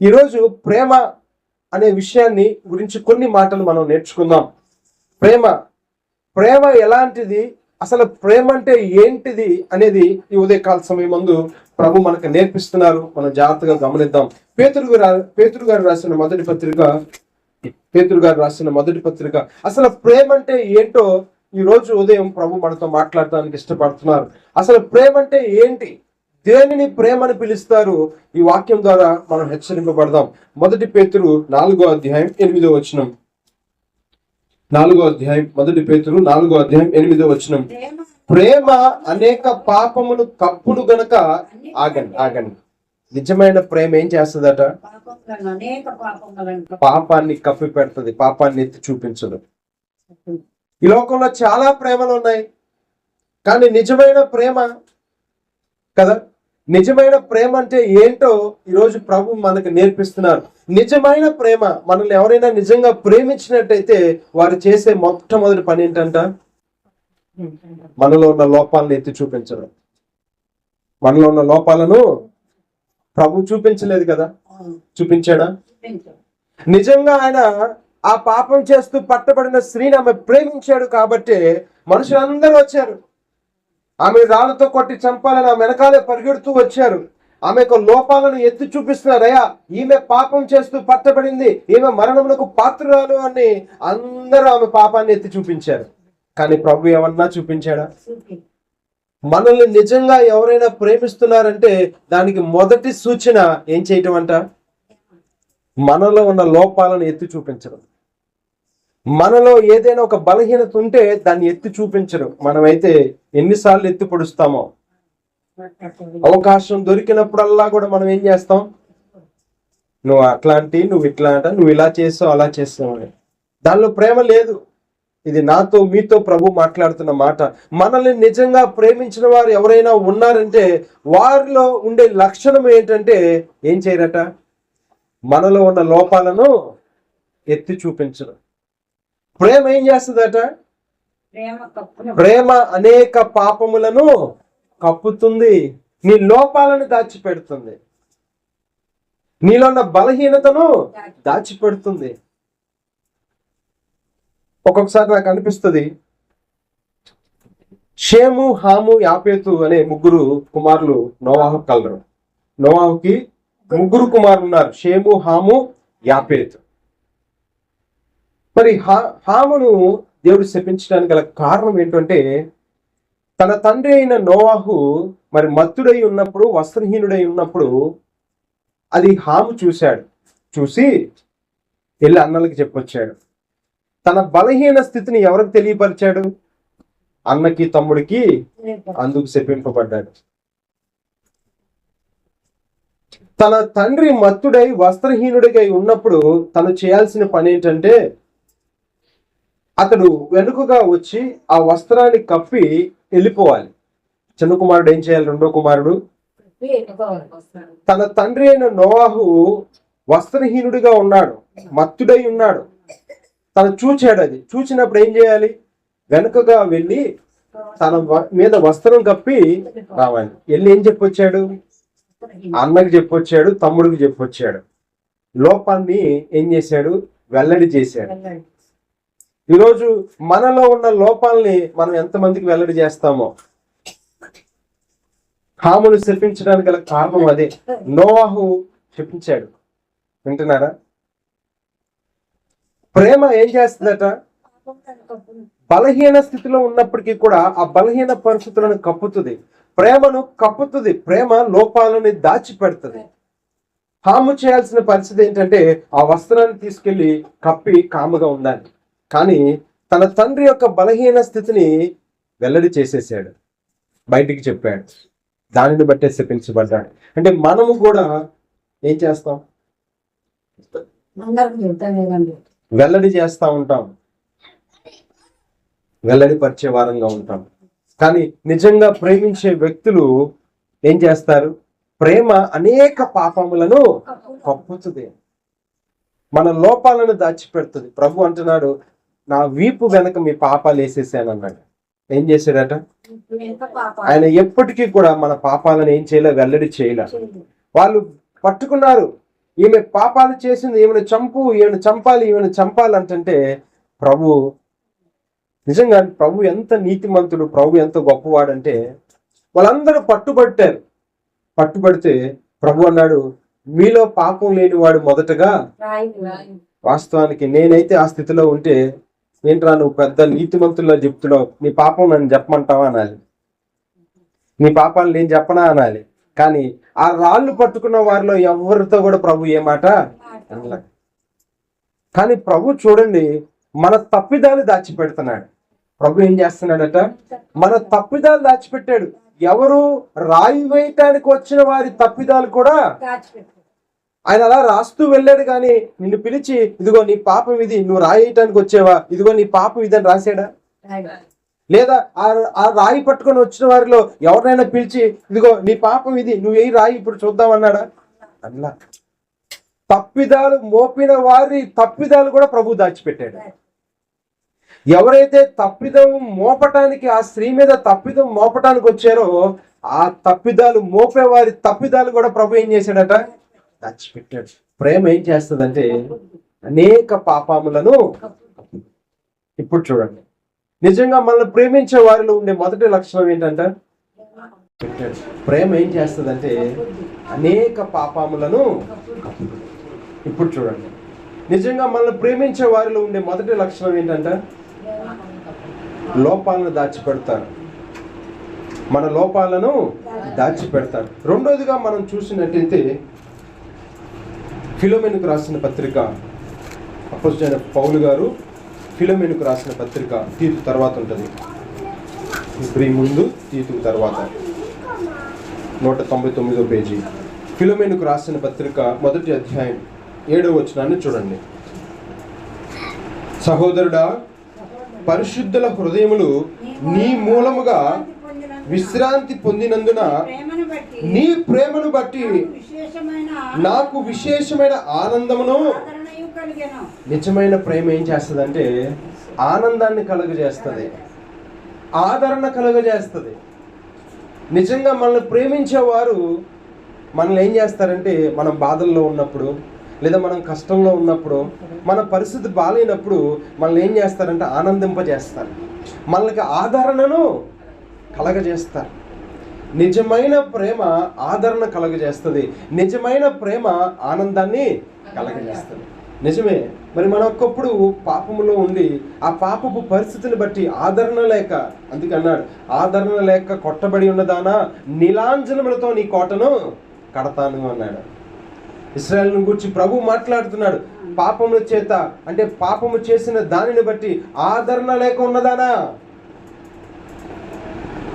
ఈరోజు ప్రేమ అనే విషయాన్ని గురించి కొన్ని మాటలు మనం నేర్చుకుందాం. ప్రేమ ఎలాంటిది, అసలు ప్రేమ అంటే ఏంటిది అనేది ఈ ఉదయకాల సమయం ముందు ప్రభు మనకు నేర్పిస్తున్నారు. మనం జాగ్రత్తగా గమనిద్దాం. పేతురు గారు రాసిన మొదటి పత్రిక అసలు ప్రేమ అంటే ఏంటో ఈ రోజు ఉదయం ప్రభు మనతో మాట్లాడటానికి ఇష్టపడుతున్నారు. అసలు ప్రేమ అంటే ఏంటి, దేనిని ప్రేమని పిలుస్తారు, ఈ వాక్యం ద్వారా మనం హెచ్చరింపబడదాం. మొదటి పేతురు 4వ అధ్యాయం 8వ వచనం. 4వ అధ్యాయం మొదటి పేతురు 4వ అధ్యాయం 8వ వచనం. ప్రేమ అనేక పాపములు కప్పును గనక ఆగండి. నిజమైన ప్రేమ ఏం చేస్తుందట? పాపాన్ని కప్పి పెడుతుంది, పాపాన్ని ఎత్తి చూపించదు. ఈ లోకంలో చాలా ప్రేమలు ఉన్నాయి, కానీ నిజమైన ప్రేమ కదా, నిజమైన ప్రేమ అంటే ఏంటో ఈరోజు ప్రభు మనకు నేర్పిస్తున్నారు. నిజమైన ప్రేమ, మనల్ని ఎవరైనా నిజంగా ప్రేమించినట్టయితే వారు చేసే మొట్టమొదటి పని ఏంటంట? మనలో ఉన్న లోపాలను ఎత్తి చూపించడం. మనలో ఉన్న లోపాలను ప్రభు చూపించలేదు కదా, చూపించాడా? నిజంగా ఆయన ఆ పాపం చేస్తూ పట్టబడిన స్త్రీని ఆమె ప్రేమించాడు కాబట్టి మనుషులందరూ వచ్చారు. ఆమె రాళ్ళతో కొట్టి చంపాలని ఆమె వెనకాలే పరిగెడుతూ వచ్చారు. ఆమె యొక్క లోపాలను ఎత్తి చూపిస్తున్నారు. అయ్యా, ఈమె పాపం చేస్తూ పట్టబడింది, ఈమె మరణమునకు పాత్రురాలు అని అందరూ ఆమె పాపాన్ని ఎత్తి చూపించారు. కానీ ప్రభు ఏమన్నా చూపించాడా? మనల్ని నిజంగా ఎవరైనా ప్రేమిస్తున్నారంటే దానికి మొదటి సూచన ఏం చేయటం అంట? మనలో ఉన్న లోపాలను ఎత్తి చూపించడం. మనలో ఏదైనా ఒక బలహీనత ఉంటే దాన్ని ఎత్తి చూపించడం. మనమైతే ఎన్నిసార్లు ఎత్తి పొడుస్తామో, అవకాశం దొరికినప్పుడల్లా కూడా మనం ఏం చేస్తాం? నువ్వు అట్లాంటి, నువ్వు ఇట్లా అంట, నువ్వు ఇలా చేస్తావు, అలా చేస్తావు అని. దానిలో ప్రేమ లేదు. ఇది నాతో మీతో ప్రభు మాట్లాడుతున్న మాట. మనల్ని నిజంగా ప్రేమించిన వారు ఎవరైనా ఉన్నారంటే వారిలో ఉండే లక్షణం ఏంటంటే ఏం చేయరట? మనలో ఉన్న లోపాలను ఎత్తి చూపించడం. ప్రేమ ఏం చేస్తుందట? ప్రేమ అనేక పాపములను కప్పుతుంది, నీ లోపాలను దాచిపెడుతుంది, నీలో ఉన్న బలహీనతను దాచిపెడుతుంది. ఒక్కొక్కసారి నాకు అనిపిస్తుంది, షేము, హాము, యాపేతు అనే ముగ్గురు కుమారులు నోవాహు కలరు. నోవాహుకి ముగ్గురు కుమారులు ఉన్నారు, షేము, హాము, యాపేతు. మరి హామును దేవుడు శపించడానికి గల కారణం ఏంటంటే, తన తండ్రి అయిన నోవాహు మరి మత్తుడై ఉన్నప్పుడు, వస్త్రహీనుడై ఉన్నప్పుడు అది హాము చూశాడు. చూసి వెళ్ళి అన్నలకి చెప్పొచ్చాడు. తన బలహీన స్థితిని ఎవరికి తెలియపరిచాడు? అన్నకి, తమ్ముడికి. అందుకు శపింపబడ్డాడు. తన తండ్రి మత్తుడై వస్త్రహీనుడిగా ఉన్నప్పుడు తను చేయాల్సిన పని ఏంటంటే, అతడు వెనుకగా వచ్చి ఆ వస్త్రాన్ని కప్పి వెళ్ళిపోవాలి. చిన్న కుమారుడు ఏం చేయాలి? రెండో కుమారుడు తన తండ్రి అయిన నోవాహు వస్త్రహీనుడిగా ఉన్నాడు, మత్తుడై ఉన్నాడు, తను చూచాడు. అది చూచినప్పుడు ఏం చేయాలి? వెనుకగా వెళ్ళి తన మీద వస్త్రం కప్పి రావాలి. వెళ్ళి ఏం చెప్పొచ్చాడు? అన్నకి చెప్పొచ్చాడు, తమ్ముడికి చెప్పొచ్చాడు. లోపాన్ని ఏం చేశాడు? వెల్లడి చేశాడు. ఈరోజు మనలో ఉన్న లోపాలని మనం ఎంతమందికి వెల్లడి చేస్తామో. హామును శపించడానికి గల కారణం అదే. నోవాహు శపించాడు. వింటున్నారా? ప్రేమ ఏం చేస్తుందట? బలహీన స్థితిలో ఉన్నప్పటికీ కూడా ఆ బలహీన పరిస్థితులను కప్పుతుంది, ప్రేమను కప్పుతుంది, ప్రేమ లోపాలని దాచిపెడుతుంది. హాము చేయాల్సిన పరిస్థితి ఏంటంటే ఆ వస్త్రాన్ని తీసుకెళ్లి కప్పి కాముగా ఉండాలి. కానీ తన తండ్రి యొక్క బలహీన స్థితిని వెల్లడి చేసేసాడు, బయటికి చెప్పాడు. దానిని బట్టే శపించబడ్డాడు. అంటే మనము కూడా ఏం చేస్తాం? వెల్లడి చేస్తా ఉంటాం, వెల్లడి పరిచే వారంగా ఉంటాం. కానీ నిజంగా ప్రేమించే వ్యక్తులు ఏం చేస్తారు? ప్రేమ అనేక పాపములను కప్పుతుంది, మన లోపాలను దాచిపెడుతుంది. ప్రభు అంటున్నాడు, నా వీపు వెనక మీ పాపాలు వేసేసాను అన్నాడు. ఏం చేశాడట? ఆయన ఎప్పటికీ కూడా మన పాపాలను ఏం చేయలే, వెల్లడి చేయలే. వాళ్ళు పట్టుకున్నారు, ఈమె పాపాలు చేసింది, ఈమెను చంపాలి, ఈమెను చంపాలంటే ప్రభు నిజంగా ప్రభు ఎంత నీతిమంతుడు, ప్రభు ఎంత గొప్పవాడంటే వాళ్ళందరూ పట్టుబడితే ప్రభు అన్నాడు, మీలో పాపం లేనివాడు మొదటగా. వాస్తవానికి నేనైతే ఆ స్థితిలో ఉంటే, ఏంట్రా నువ్వు పెద్ద నీతిమంతుల్లో చెప్తున్నావు, నీ పాపం నన్ను చెప్పమంటావా అనాలి, నీ పాపాలు నేను చెప్పనా అనాలి. కానీ ఆ రాళ్ళు పట్టుకున్న వారిలో ఎవరితో కూడా ప్రభు ఏ మాట అనలే. కానీ ప్రభు చూడండి, మన తప్పిదాలు దాచిపెడుతున్నాడు. ప్రభు ఏం చేస్తున్నాడట, మన తప్పిదాలు దాచిపెట్టాడు. ఎవరు రాయి వేయటానికి వచ్చిన వారి తప్పిదాలు కూడా ఆయన అలా రాస్తూ వెళ్ళాడు. కానీ నిన్ను పిలిచి, ఇదిగో నీ పాపం ఇది, నువ్వు రాయి వేయటానికి వచ్చేవా, ఇదిగో నీ పాపం ఇదని రాశాడా? లేదా ఆ రాయి పట్టుకొని వచ్చిన వారిలో ఎవరినైనా పిలిచి, ఇదిగో నీ పాపం ఇది, నువ్వు ఏ రాయి ఇప్పుడు చూద్దామన్నాడా? అట్లా తప్పిదాలు మోపిన వారి తప్పిదాలు కూడా ప్రభు దాచిపెట్టాడు. ఎవరైతే తప్పిదం మోపటానికి, ఆ స్త్రీ మీద తప్పిదం మోపటానికి వచ్చారో, ఆ తప్పిదాలు మోపే వారి తప్పిదాలు కూడా ప్రభు ఏం చేశాడట, దాచిపెట్టాడు. ప్రేమ ఏం చేస్తుందంటే అనేక పాపములను. ఇప్పుడు చూడండి, నిజంగా మనల్ని ప్రేమించే వారిలో ఉండే మొదటి లక్షణం ఏంటంటే ప్రేమ ఏం చేస్తుందంటే అనేక పాపములను. ఇప్పుడు చూడండి, నిజంగా మనల్ని ప్రేమించే వారిలో ఉండే మొదటి లక్షణం ఏంటంటే లోపాలను దాచిపెడతారు, మన లోపాలను దాచిపెడతారు. రెండోదిగా మనం చూసినట్టయితే ఫిలోమెనుకు రాసిన పత్రిక, అపోస్తలుడైన పౌలు గారు ఫిలోమెనుకు రాసిన పత్రిక, తీతు తర్వాత ఉంటుంది, ఇప్పుడు ముందు తీతు తర్వాత 199వ పేజీ. ఫిలోమెనుకు రాసిన పత్రిక 1వ అధ్యాయం 7వ వచనాన్ని చూడండి. సహోదరుడా, పరిశుద్ధుల హృదయములు నీ మూలముగా విశ్రాంతి పొందినందున నీ ప్రేమను బట్టి నాకు విశేషమైన ఆనందమును. నిజమైన ప్రేమ ఏం చేస్తుందంటే ఆనందాన్ని కలుగజేస్తుంది, ఆదరణ కలుగజేస్తుంది. నిజంగా మనల్ని ప్రేమించేవారు మనల్ని ఏం చేస్తారంటే, మనం బాధల్లో ఉన్నప్పుడు, లేదా మనం కష్టంలో ఉన్నప్పుడు, మన పరిస్థితి బాగాలేనప్పుడు మనల్ని ఏం చేస్తారంటే ఆనందింపజేస్తారు, మనకి ఆదరణను కలగజేస్తారు. నిజమైన ప్రేమ ఆదరణ కలగజేస్తుంది, నిజమైన ప్రేమ ఆనందాన్ని కలగజేస్తుంది. నిజమే. మరి మనం ఒక్కప్పుడు పాపములో ఉండి ఆ పాపపు పరిస్థితిని బట్టి ఆదరణ లేక, అందుకన్నాడు, ఆదరణ లేక కొట్టబడి ఉన్నదానా నీలాంజనములతో నీ కోటను కడతాను అన్నాడు. ఇశ్రాయేలును గురించి ప్రభు మాట్లాడుతున్నాడు. పాపముల చేత, అంటే పాపము చేసిన దానిని బట్టి ఆదరణ లేక ఉన్నదానా,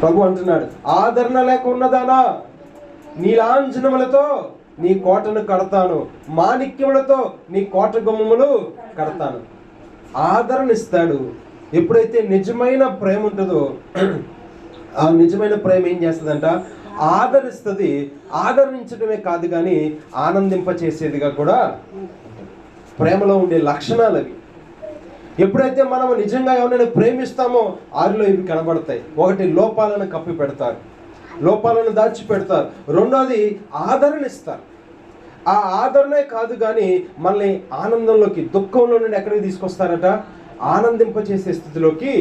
ప్రభు అంటున్నాడు, ఆదరణ లేక ఉన్నదానా నీలాంజనములతో నీ కోటను కడతాను, మాణిక్యములతో నీ కోట గుమ్మములు కడతాను. ఆదరణ ఇస్తాడు. ఎప్పుడైతే నిజమైన ప్రేమ ఉంటుందో, ఆ నిజమైన ప్రేమ ఏం చేస్తుందంట, ఆదరిస్తుంది. ఆదరించడమే కాదు కానీ ఆనందింపచేసేదిగా కూడా ప్రేమలో ఉండే లక్షణాలు అవి. ఎప్పుడైతే మనం నిజంగా ఎవరైనా ప్రేమిస్తామో వారిలో ఇవి కనబడతాయి. ఒకటి, లోపాలను కప్పి పెడతారు, లోపాలను దాచిపెడతారు. రెండోది, ఆదరణ ఇస్తారు. ఆ ఆదరణే కాదు కానీ మళ్ళీ ఆనందంలోకి, దుఃఖంలో నుండి ఎక్కడికి తీసుకొస్తారట, ఆనందింపచేసే స్థితిలోకి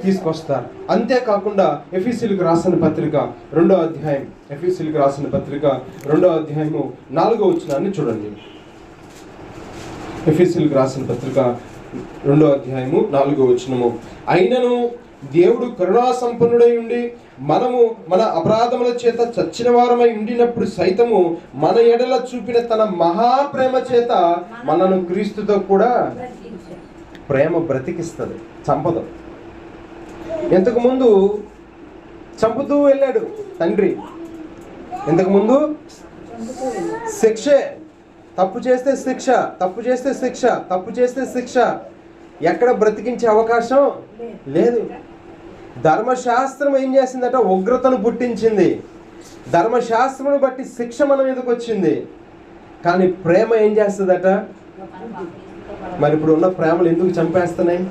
తీసుకొస్తారు. అంతేకాకుండా ఎఫెసీయులకు రాసిన పత్రిక 2వ అధ్యాయం, ఎఫెసీయులకు రాసిన పత్రిక 2వ అధ్యాయము 4వ వచనాన్ని చూడండి. ఎఫెసీయులకు రాసిన పత్రిక 2వ అధ్యాయము 4వ వచనము. అయినను దేవుడు కరుణా సంపన్నుడై ఉండి మనము మన అపరాధముల చేత చచ్చిన వారమై ఉండినప్పుడు సైతము మన ఎడల చూపిన తన మహాప్రేమ చేత మనను క్రీస్తుతో కూడా. ప్రేమ బ్రతికిస్తుంది, చంపదు. ఇంతకు ముందు చంపుతూ వెళ్ళాడు తండ్రి, ఇంతకు ముందు శిక్షే, తప్పు చేస్తే శిక్ష, తప్పు చేస్తే శిక్ష, తప్పు చేస్తే శిక్ష. ఎక్కడ బ్రతికించే అవకాశం లేదు. ధర్మశాస్త్రం ఏం చేసిందట, ఉగ్రతను పుట్టించింది. ధర్మశాస్త్రమును బట్టి శిక్ష మన మీదకి వచ్చింది. కానీ ప్రేమ ఏం చేస్తుందట, మరి ఇప్పుడు ఉన్న ప్రేమలు ఎందుకు చంపేస్తున్నాయి?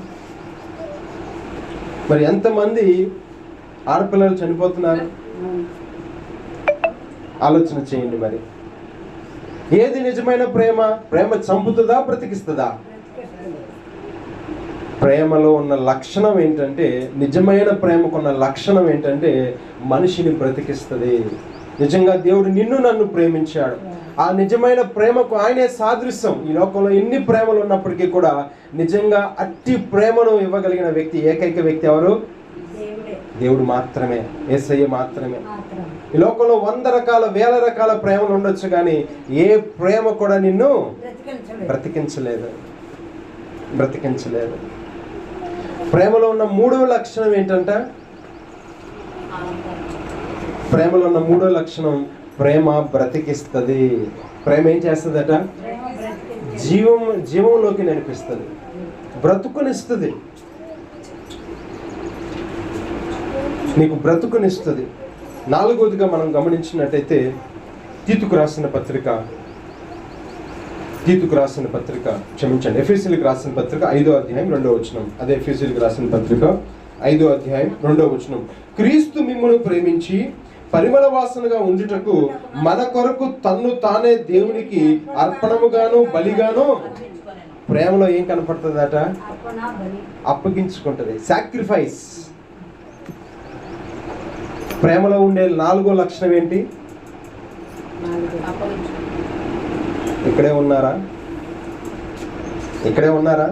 మరి ఎంతమంది ఆడపిల్లలు చనిపోతున్నారు ఆలోచన చేయండి. మరి ఏది నిజమైన ప్రేమ? ప్రేమ చంపుతుందా, బ్రతికిస్తుందా? ప్రేమలో ఉన్న లక్షణం ఏంటంటే, నిజమైన ప్రేమకున్న లక్షణం ఏంటంటే మనిషిని బ్రతికిస్తుంది. నిజంగా దేవుడు నిన్ను నన్ను ప్రేమించాడు. ఆ నిజమైన ప్రేమకు ఆయనే సాదృశ్యం. ఈ లోకంలో ఎన్ని ప్రేమలు ఉన్నప్పటికీ కూడా నిజంగా అట్టి ప్రేమను ఇవ్వగలిగిన వ్యక్తి, ఏకైక వ్యక్తి ఎవరు? దేవుడు మాత్రమే, యేసయ్య మాత్రమే. ఈ లోకంలో 100 రకాల 1000 రకాల ప్రేమలు ఉండొచ్చు, కానీ ఏ ప్రేమ కూడా నిన్ను బ్రతికించలేదు. ప్రేమలో ఉన్న 3వ లక్షణం ఏంటంట? ప్రేమలో ఉన్న 3వ లక్షణం, ప్రేమ బ్రతికిస్తుంది. ప్రేమ ఏం చేస్తుందట? జీవంలోకి నడిపిస్తుంది, బ్రతుకునిస్తుంది. నీకు బ్రతుకునిస్తుంది. 4వదిగా మనం గమనించినట్టయితే తీతుకు రాసిన పత్రిక ఎఫెసీయులకు రాసిన పత్రిక 5వ అధ్యాయం 2వ వచనం. అదే ఎఫెసీయులకు రాసిన పత్రిక 5వ అధ్యాయం 2వ వచనం. క్రీస్తు మిమ్మును ప్రేమించి పరిమళ వాసనగా ఉండుటకు మన కొరకు తన్ను తానే దేవునికి అర్పణముగాను బలిగాను. ప్రేమలో ఏం కనపడుతుందట? అప్పగించుకుంటది, సాక్రిఫైస్. ప్రేమలో ఉండే 4వ లక్షణం ఏంటి? ఇక్కడే ఉన్నారా?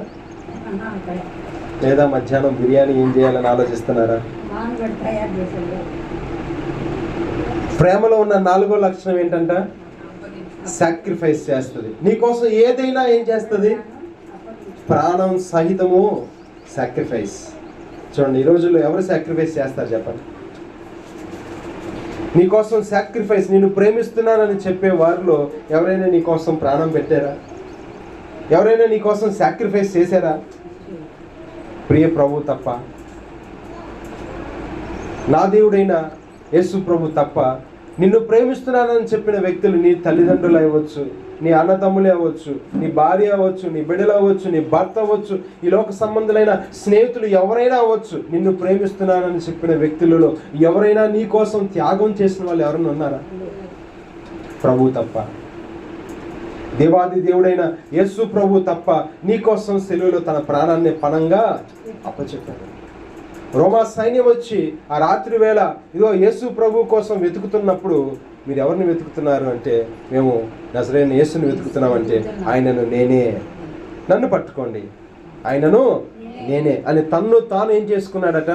లేదా మధ్యాహ్నం బిర్యానీ ఏం చేయాలని ఆలోచిస్తున్నారా? ప్రేమలో ఉన్న 4వ లక్షణం ఏంటంట? సాక్రిఫైస్ చేస్తుంది. నీకోసం ఏదైనా ఏం చేస్తుంది? ప్రాణం సహితము సాక్రిఫైస్. చూడండి, ఈ రోజుల్లో ఎవరు సాక్రిఫైస్ చేస్తారు చెప్పండి? నీకోసం సాక్రిఫైస్, నేను ప్రేమిస్తున్నానని చెప్పే వారిలో ఎవరైనా నీకోసం ప్రాణం పెట్టారా? ఎవరైనా నీకోసం సాక్రిఫైస్ చేశారా? ప్రియ ప్రభు తప్ప, నా దేవుడైన యేసు ప్రభు తప్ప. నిన్ను ప్రేమిస్తున్నానని చెప్పిన వ్యక్తులు నీ తల్లిదండ్రులు అవ్వచ్చు, నీ అన్నతమ్ములే అవ్వచ్చు, నీ భార్య అవ్వచ్చు, నీ బిడ్డలు అవ్వచ్చు, నీ భర్త అవ్వచ్చు, ఈ లోక సంబంధులైన స్నేహితులు ఎవరైనా అవ్వచ్చు. నిన్ను ప్రేమిస్తున్నానని చెప్పిన వ్యక్తులలో ఎవరైనా నీ కోసం త్యాగం చేసిన వాళ్ళు ఎవరైనా ఉన్నారా? ప్రభు తప్ప, దేవాది దేవుడైన యేసు ప్రభు తప్ప నీ కోసం సెలువులో తన ప్రాణాన్ని పణంగా అప్పచెప్పాడు. రోమా సైన్యం వచ్చి ఆ రాత్రి వేళ ఇదిగో యేసు ప్రభు కోసం వెతుకుతున్నప్పుడు, మీరు ఎవరిని వెతుకుతున్నారు అంటే, మేము నజరేయుడైన యేసుని వెతుకుతున్నామంటే, ఆయనను నేనే, నన్ను పట్టుకోండి, ఆయనను నేనే అని తన్ను తాను ఏం చేసుకున్నాడట?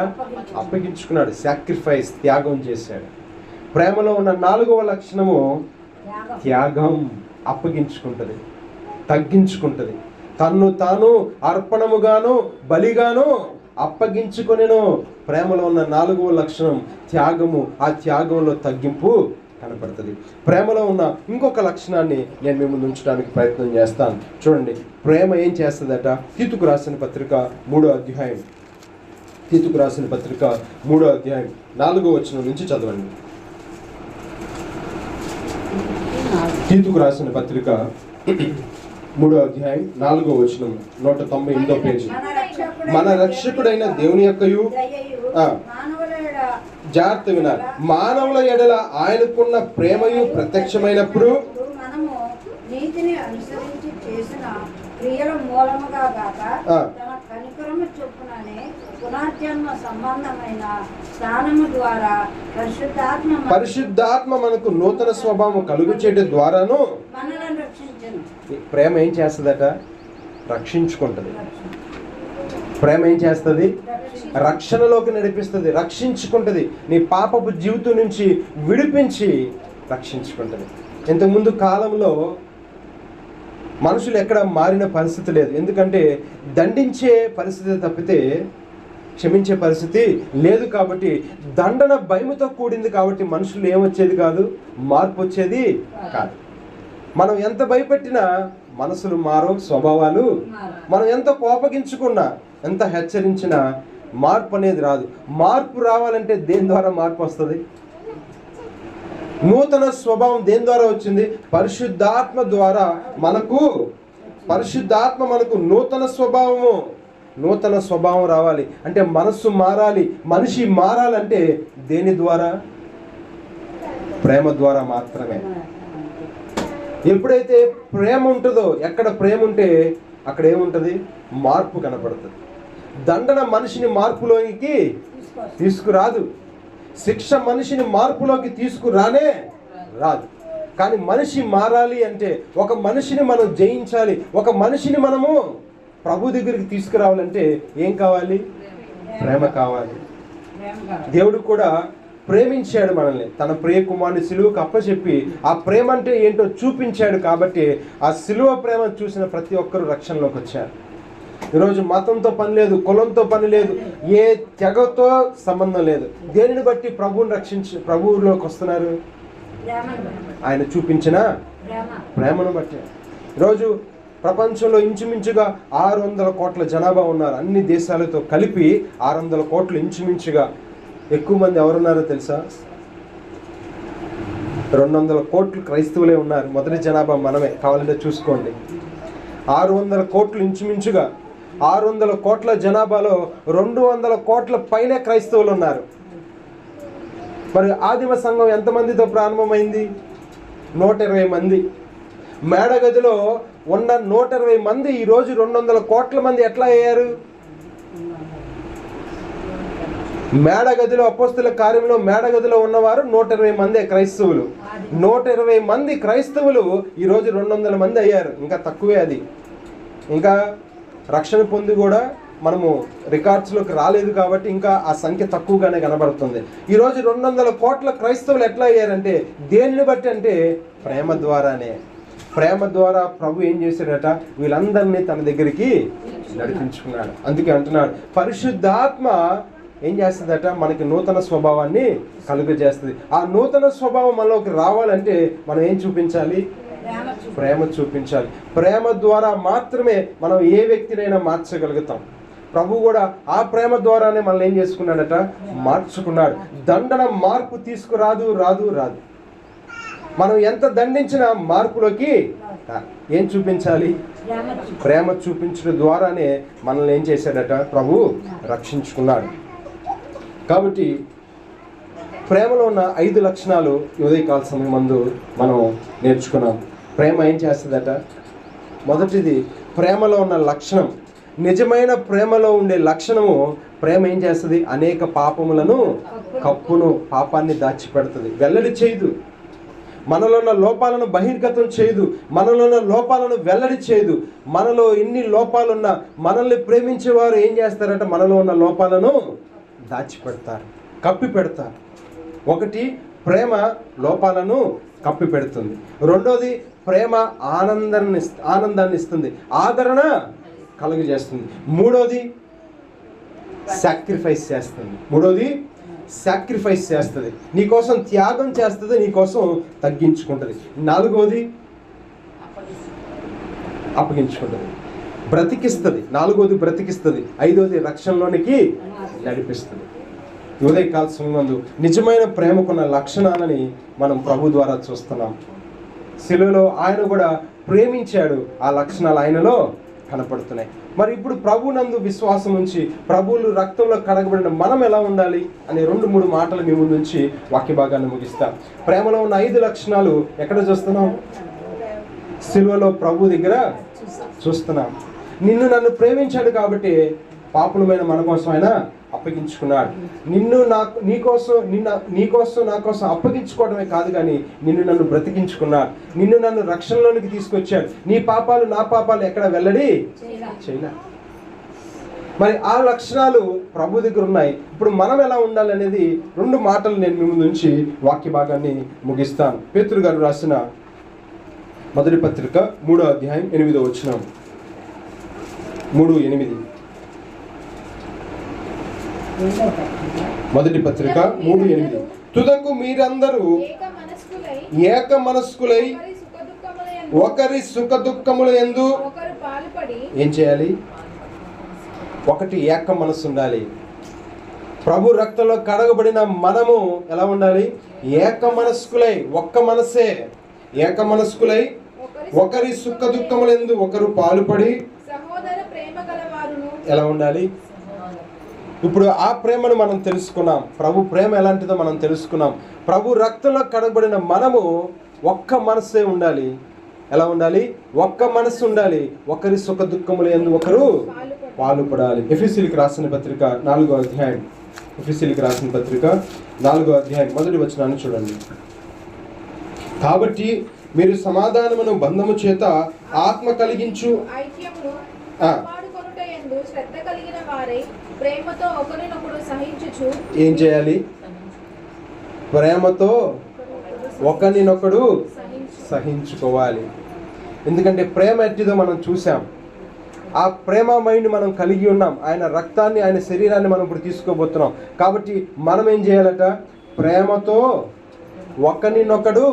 అప్పగించుకున్నాడు, సాక్రిఫైస్, త్యాగం చేశాడు. ప్రేమలో ఉన్న 4వ లక్షణము త్యాగం. అప్పగించుకుంటుంది, తగ్గించుకుంటుంది, తన్ను తాను అర్పణముగాను బలిగాను అప్పగించుకొనెను. ప్రేమలో ఉన్న 4వ లక్షణం త్యాగము. ఆ త్యాగంలో తగ్గింపు కనపడుతుంది. ప్రేమలో ఉన్న ఇంకొక లక్షణాన్ని నేను మీ ముందు ఉంచడానికి ప్రయత్నం చేస్తాను. చూడండి, ప్రేమ ఏం చేస్తుందట? తీతుకు రాసిన పత్రిక 3వ అధ్యాయం 4వ వచనం నుంచి చదవండి. తీతుకు రాసిన పత్రిక 3వ అధ్యాయం 4వ వచనం, 198వ పేజీ. మన రక్షకుడైన దేవుని యొక్కయు, జాగ్రత్త వినాలి, మానవుల ఎడల ఆయనకున్న ప్రేమయు ప్రత్యక్షమైనప్పుడు నీతిని అనుసరించి చేసిన క్రియల మూలముగా గాక తన కనికరము చొప్పుననే పునర్జన్మ సంబంధమైన స్నానము ద్వారా పరిశుద్ధాత్మ మనకు నూతన స్వభావం కలుగు చేయడం ద్వారాను మనలను రక్షించును. ప్రేమ ఏం చేస్తుందట? రక్షించుకుంటది. ప్రేమ ఏం చేస్తుంది? రక్షణలోకి నడిపిస్తుంది, రక్షించుకుంటుంది. నీ పాపపు జీవితం నుంచి విడిపించి రక్షించుకుంటుంది. ఇంతకుముందు కాలంలో మనుషులు ఎక్కడ మారిన పరిస్థితి లేదు. ఎందుకంటే దండించే పరిస్థితి తప్పితే క్షమించే పరిస్థితి లేదు. కాబట్టి దండన భయముతో కూడింది. కాబట్టి మనుషులు ఏమొచ్చేది కాదు, మార్పు వచ్చేది కాదు. మనం ఎంత భయపెట్టినా మనసులు మారో, స్వభావాలు. మనం ఎంత కోపగించుకున్నా, ఎంత హెచ్చరించినా మార్పు అనేది రాదు. మార్పు రావాలంటే దేని ద్వారా మార్పు వస్తుంది? నూతన స్వభావం దేని ద్వారా వచ్చింది? పరిశుద్ధాత్మ ద్వారా. పరిశుద్ధాత్మ మనకు నూతన స్వభావం రావాలి అంటే మనస్సు మారాలి. మనిషి మారాలంటే దేని ద్వారా? ప్రేమ ద్వారా మాత్రమే. ఎప్పుడైతే ప్రేమ ఉంటుందో, ఎక్కడ ప్రేమ ఉంటే అక్కడ ఏముంటుంది? మార్పు కనపడుతుంది. దండన మనిషిని మార్పులోకి తీసుకురాదు. శిక్ష మనిషిని మార్పులోకి తీసుకురానే రాదు. కానీ మనిషి మారాలి అంటే, ఒక మనిషిని మనం జయించాలి, ఒక మనిషిని మనము ప్రభు దగ్గరికి తీసుకురావాలంటే ఏం కావాలి? ప్రేమ కావాలి. దేవుడు కూడా ప్రేమించాడు మనల్ని, తన ప్రియ కుమారుని సిలువకు అప్పచెప్పి ఆ ప్రేమ అంటే ఏంటో చూపించాడు. కాబట్టి ఆ సిలువ ప్రేమ చూసిన ప్రతి ఒక్కరూ రక్షణలోకి వచ్చారు. ఈరోజు మతంతో పని లేదు, కులంతో పని లేదు, ఏ తెగతో సంబంధం లేదు. దేనిని బట్టి ప్రభువులోకి వస్తున్నారు? ఆయన చూపించిన ప్రేమను బట్టి. ఈరోజు ప్రపంచంలో ఇంచుమించుగా 600 కోట్ల జనాభా ఉన్నారు. అన్ని దేశాలతో కలిపి 600 కోట్లు ఇంచుమించుగా. ఎక్కువ మంది ఎవరున్నారో తెలుసా? 200 కోట్లు క్రైస్తవులే ఉన్నారు. మొదటి జనాభా మనమే, కావాలంటే చూసుకోండి. 600 కోట్లు ఇంచుమించుగా. 600 కోట్ల జనాభాలో 200 కోట్ల పైనే క్రైస్తవులు ఉన్నారు. మరి ఆదిమ సంఘం ఎంతమందితో ప్రారంభమైంది? 120 మంది. మేడగదిలో ఉన్న 120 మంది ఈరోజు 200 కోట్ల మంది ఎట్లా అయ్యారు? మేడగదిలో, అపోస్తుల కార్యంలో మేడగదిలో ఉన్నవారు 120 మంది క్రైస్తవులు. 120 మంది క్రైస్తవులు ఈరోజు 200 మంది అయ్యారు. ఇంకా తక్కువే అది. ఇంకా రక్షణ పొంది కూడా మనము రికార్డ్స్లోకి రాలేదు కాబట్టి ఇంకా ఆ సంఖ్య తక్కువగానే కనబడుతుంది. ఈరోజు 200 కోట్ల క్రైస్తవులు ఎట్లా అయ్యారంటే దేనిని బట్టి అంటే ప్రేమ ద్వారానే. ప్రేమ ద్వారా ప్రభు ఏం చేశాడట? వీళ్ళందరినీ తన దగ్గరికి నడిపించుకున్నాడు. అందుకే అంటున్నాడు, పరిశుద్ధాత్మ ఏం చేస్తుందట? మనకి నూతన స్వభావాన్ని కలుగజేస్తుంది. ఆ నూతన స్వభావం మనలోకి రావాలంటే మనం ఏం చూపించాలి? ప్రేమ చూపించాలి. ప్రేమ ద్వారా మాత్రమే మనం ఏ వ్యక్తినైనా మార్చగలుగుతాం. ప్రభు కూడా ఆ ప్రేమ ద్వారానే మనల్ని ఏం చేసుకున్నాడట? మార్చుకున్నాడు. దండన మార్పు తీసుకురాదు, రాదు. మనం ఎంత దండించినా మార్పులోకి ఏం చూపించాలి? ప్రేమ చూపించడం ద్వారానే మనల్ని ఏం చేశాడట? ప్రభు రక్షించుకున్నాడు. కాబట్టి ప్రేమలో ఉన్న 5 లక్షణాలు ఉదయకాల సమయం ముందు మనం నేర్చుకున్నాం. ప్రేమ ఏం చేస్తుందట? మొదటిది, ప్రేమలో ఉన్న లక్షణం, నిజమైన ప్రేమలో ఉండే లక్షణము, ప్రేమ ఏం చేస్తుంది? అనేక పాపములను కప్పును, పాపాన్ని దాచిపెడుతుంది, వెల్లడి చేయదు. మనలో ఉన్న లోపాలను బహిర్గతం చేయదు, మనలో ఉన్న లోపాలను వెల్లడి చేయదు. మనలో ఎన్ని లోపాలున్నా మనల్ని ప్రేమించేవారు ఏం చేస్తారట? మనలో ఉన్న లోపాలను దాచిపెడతారు, కప్పి పెడతారు. ఒకటి, ప్రేమ లోపాలను కప్పి పెడుతుంది. రెండోది, ప్రేమ ఆనందాన్ని ఇస్తుంది, ఆదరణ కలుగజేస్తుంది. మూడోది, సాక్రిఫైస్ చేస్తుంది. నీకోసం త్యాగం చేస్తుంది, నీకోసం తగ్గించుకుంటుంది. నాలుగోది, అప్పగించుకుంటుంది, బ్రతికిస్తుంది. బ్రతికిస్తుంది. ఐదోది, రక్షణలోనికి నడిపిస్తుంది. ఉదయకాల సమయంలో నిజమైన ప్రేమకున్న లక్షణాలని మనం ప్రభు ద్వారా చూస్తున్నాం. శిలువలో ఆయన కూడా ప్రేమించాడు, ఆ లక్షణాలు ఆయనలో కనపడుతున్నాయి. మరి ఇప్పుడు ప్రభు నందు విశ్వాసం ఉంచి ప్రభువులు రక్తంలో కడగబడిన మనం ఎలా ఉండాలి అనే 2-3 మాటలు మీ ముందు నుంచి వాక్య భాగాన్ని ముగిస్తాం. ప్రేమలో ఉన్న 5 లక్షణాలు ఎక్కడ చూస్తున్నాం? శిలువలో ప్రభు దగ్గర చూస్తున్నాం. నిన్ను నన్ను ప్రేమించాడు కాబట్టి పాపులమైన మన కోసం ఆయన అప్పగించుకున్నాడు. నీకోసం నా కోసం అప్పగించుకోవడమే కాదు, కానీ నిన్ను నన్ను బ్రతికించుకున్నాడు. నిన్ను నన్ను రక్షణలోనికి తీసుకొచ్చాడు. నీ పాపాలు నా పాపాలు ఎక్కడ వెల్లడి చేయలే. మరి ఆ లక్షణాలు ప్రభు దగ్గర ఉన్నాయి. ఇప్పుడు మనం ఎలా ఉండాలి అనేది 2 మాటలు నేను మీ ముందు నుంచి వాక్య భాగాన్ని ముగిస్తాను. పేతురు గారు రాసిన మొదటి పత్రిక 3వ అధ్యాయం 8వ వచనం. 3:8. మొదటి పత్రిక 3:8. తుదకు మీరందరూ ఏక మనస్కులై ఒకరి సుఖ దుఃఖముల యందు ఏం చేయాలి? ఒకటి, ఏక మనస్సు ఉండాలి. ప్రభు రక్తంలో కడగబడిన మనము ఎలా ఉండాలి? ఏక మనస్కులై, ఒక్క మనసే, ఏక మనస్కులై ఒకరి సుఖ దుఃఖముల యందు ఒకరు పాలుపడి ఎలా ఉండాలి? ఇప్పుడు ఆ ప్రేమను మనం తెలుసుకున్నాం. ప్రభు ప్రేమ ఎలాంటిదో మనం తెలుసుకున్నాం. ప్రభు రక్తంలో కడగబడిన మనము ఒక్క మనసే ఉండాలి, ఎలా ఉండాలి? ఒక్క మనస్సు ఉండాలి. ఒకరి సుఖ దుఃఖములు యందు ఒకరు పాలుపడాలి. ఎఫెసీయులకు రాసిన పత్రిక 4వ అధ్యాయం, ఎఫెసీయులకు రాసిన పత్రిక 4వ అధ్యాయం 1వ వచనాన్ని చూడండి. కాబట్టి మీరు సమాధానమును బంధము చేత ఆత్మ కలిగించు ఐక్యమును కాపాడుకొనుటయందు శ్రద్ధ కలిగిన వారై ప్రేమతో ఒకరినొకడు సహించుచు. ఏం చేయాలి? ప్రేమతో ఒకరినొకడు సహించుకోవాలి. ఎందుకంటే ప్రేమ ఎట్టిదో మనం చూసాం. ఆ ప్రేమమైండ్ మనం కలిగి ఉన్నాం. ఆయన రక్తాన్ని, ఆయన శరీరాన్ని మనం ఇప్పుడు తీసుకోబోతున్నాం. కాబట్టి మనం ఏం చేయాలట? ప్రేమతో ఒకరినొకడు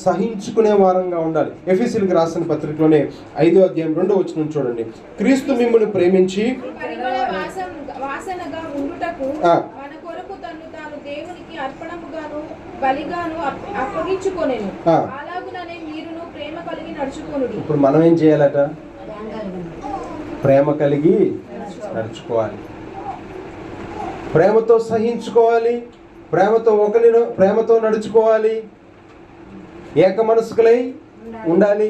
సహించుకునే వారంగా ఉండాలి. ఎఫెసీయులకు రాసిన పత్రికలోనే 5వ అధ్యాయం 2వ వచనం చూడండి. క్రీస్తు మిమ్మును ప్రేమించి వాసనగా ఉండుటకు మన కొరకు తన్ను తాను దేవునికి అర్పణముగాను బలిగాను అప్పగించుకొనెను. అలాగుననే మీరును ప్రేమ కలిగి నడుచుకొనుడి. ఇప్పుడు మనం ఏం చేయాలట? ప్రేమ కలిగి నడుచుకోవాలి. ప్రేమతో సహించుకోవాలి. ప్రేమతో నడుచుకోవాలి. ఏక మనసుకులై ఉండాలి.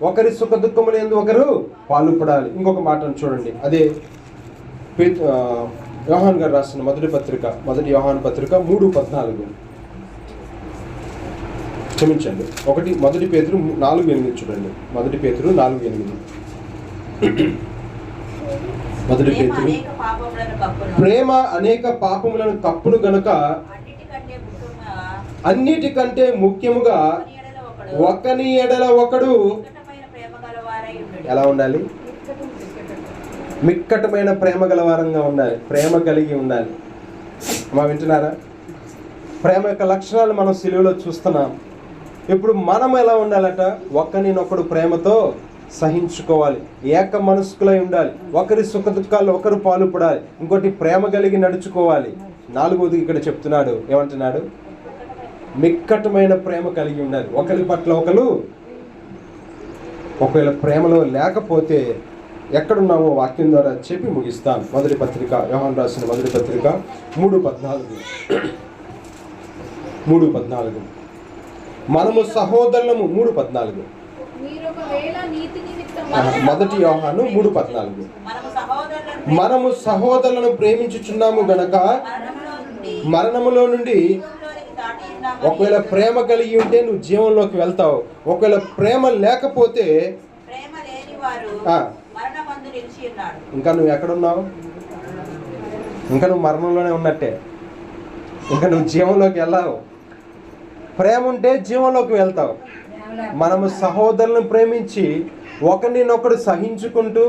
ఒకరి సుఖ దుఃఖములు యందు ఒకరు పాలుపడాలి. ఇంకొక మాటను చూడండి. అదే యోహాన్ గారు రాసిన మొదటి యోహాన్ పత్రిక 3:14. క్షమించండి, మొదటి పేతురు 4:8 చూడండి. మొదటి పేతురు 4:8. మొదటి పేతురు, ప్రేమ అనేక పాపములను కప్పును గనుక అన్నిటికంటే ముఖ్యముగా ఒకని ఎడల ఒకడు ఎలా ఉండాలి? మిక్కటమైన ప్రేమ గలవారంగా ఉండాలి. ప్రేమ కలిగి ఉండాలి. మా వింటున్నారా? ప్రేమ యొక్క లక్షణాలు మనం సిలువలో చూస్తున్నాం. ఇప్పుడు మనం ఎలా ఉండాలట? ఒకరినొకడు ప్రేమతో సహించుకోవాలి. ఏక మనస్కులై ఉండాలి. ఒకరి సుఖ దుఃఖాలు ఒకరు పాలుపడాలి. ఇంకోటి ప్రేమ కలిగి నడుచుకోవాలి. 4వది ఇక్కడ చెప్తున్నాడు. ఏమంటున్నాడు? మిక్కటమైన ప్రేమ కలిగి ఉండాలి. ఒకరి పట్ల ఒకరు. ఒకవేళ ప్రేమలో లేకపోతే ఎక్కడున్నావో వాక్యం ద్వారా చెప్పి ముగిస్తాను. మొదటి పత్రిక, యోహాను రాసిన మొదటి పత్రిక 3:14. మనము సహోదరులము 3:14. మొదటి యోహాను 3:14. మనము సహోదరులను ప్రేమించుచున్నాము గనక మరణములో నుండి, ఒకవేళ ప్రేమ కలిగి ఉంటే నువ్వు జీవంలోకి వెళ్తావు. ఒకవేళ ప్రేమ లేకపోతే ఇంకా నువ్వు ఎక్కడున్నావు? ఇంకా నువ్వు మరణంలోనే ఉన్నట్టే. ఇంకా నువ్వు జీవంలోకి వెళ్ళావు. ప్రేమ ఉంటే జీవంలోకి వెళ్తావు. మనము సహోదరులను ప్రేమించి ఒకరినొకడు సహించుకుంటూ,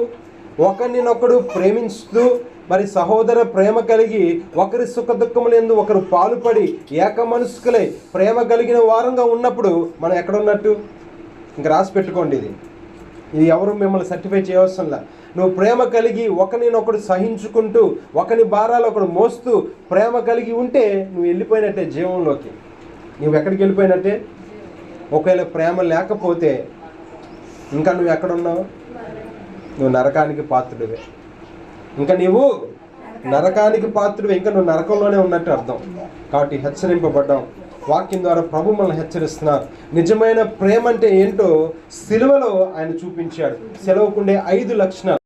ఒకరినొకడు ప్రేమించుతూ, మరి సహోదర ప్రేమ కలిగి ఒకరి సుఖ దుఃఖముల యందు ఒకరు పాలుపడి ఏక మనస్కులై ప్రేమ కలిగిన వారంగా ఉన్నప్పుడు మనం ఎక్కడ ఉన్నట్టు? ఇంకా రాసి పెట్టుకోండి. ఇది ఎవరు మిమ్మల్ని సర్టిఫై చేయవలసింలా. నువ్వు ప్రేమ కలిగి ఒకరినొకడు సహించుకుంటూ, ఒకరి భారాలు ఒకడు మోస్తూ ప్రేమ కలిగి ఉంటే నువ్వు వెళ్ళిపోయినట్టే జీవంలోకి. నువ్వు ఎక్కడికి వెళ్ళిపోయినట్టే? ఒకవేళ ప్రేమ లేకపోతే ఇంకా నువ్వు ఎక్కడున్నావు? నువ్వు నరకానికి పాత్రుడివే. ఇంకా నువ్వు నరకంలోనే ఉన్నట్టు అర్థం. కాబట్టి హెచ్చరింపబడ్డాం. వాక్యం ద్వారా ప్రభు మనల్ని హెచ్చరిస్తున్నారు. నిజమైన ప్రేమ అంటే ఏంటో సిలువలో ఆయన చూపించాడు. సెలవుకుండే 5 లక్షణాలు.